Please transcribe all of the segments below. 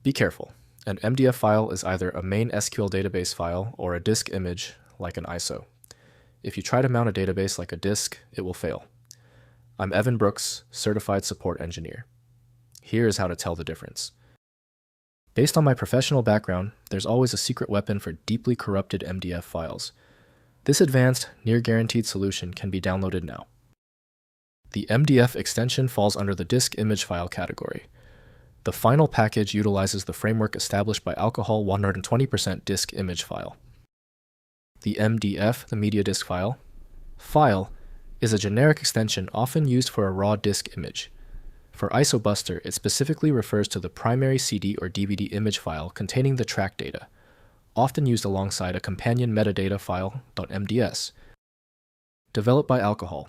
Be careful. An MDF file is either a main SQL database file or a disk image like an ISO. If you try to mount a database like a disk, it will fail. I'm Evan Brooks, Certified Support Engineer. Here is how to tell the difference. Based on my professional background, there's always a secret weapon for deeply corrupted MDF files. This advanced, near-guaranteed solution can be downloaded now. The MDF extension falls under the disk image file category. The final package utilizes the framework established by Alcohol 120% disk image file. The MDF, the media disk file, is a generic extension often used for a raw disk image. For IsoBuster, it specifically refers to the primary CD or DVD image file containing the track data, often used alongside a companion metadata file, .mds. Developed by Alcohol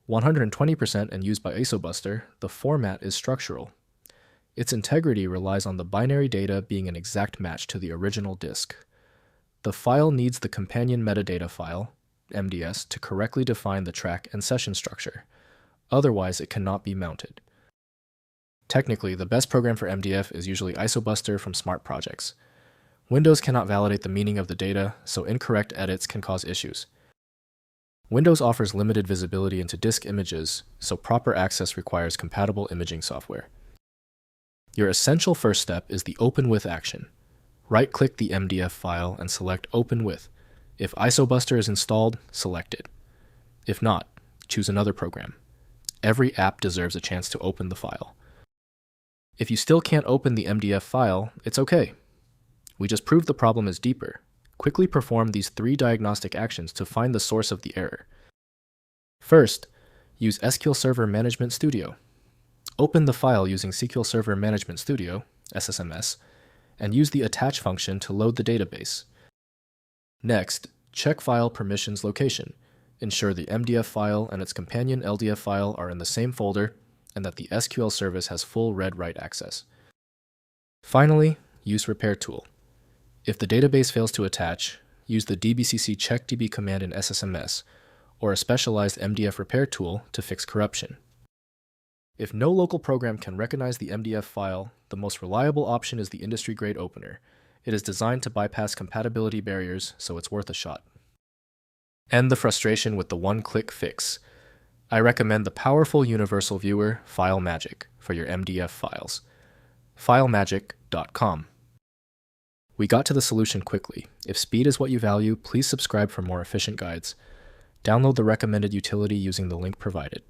120% and used by IsoBuster, the format is structural. Its integrity relies on the binary data being an exact match to the original disk. The file needs the companion metadata file, MDS, to correctly define the track and session structure. Otherwise, it cannot be mounted. Technically, the best program for MDF is usually IsoBuster from Smart Projects. Windows cannot validate the meaning of the data, so incorrect edits can cause issues. Windows offers limited visibility into disk images, so proper access requires compatible imaging software. Your essential first step is the Open With action. Right-click the MDF file and select Open With. If IsoBuster is installed, select it. If not, choose another program. Every app deserves a chance to open the file. If you still can't open the MDF file, it's okay. We just proved the problem is deeper. Quickly perform these 3 diagnostic actions to find the source of the error. First, use SQL Server Management Studio. Open the file using SQL Server Management Studio, SSMS, and use the attach function to load the database. Next, check file permissions location. Ensure the MDF file and its companion LDF file are in the same folder and that the SQL service has full read-write access. Finally, use Repair tool. If the database fails to attach, use the dbcc checkdb command in SSMS or a specialized MDF repair tool to fix corruption. If no local program can recognize the MDF file, the most reliable option is the industry-grade opener. It is designed to bypass compatibility barriers, so it's worth a shot. End the frustration with the one-click fix. I recommend the powerful universal viewer FileMagick for your MDF files. FileMagick.com. We got to the solution quickly. If speed is what you value, please subscribe for more efficient guides. Download the recommended utility using the link provided.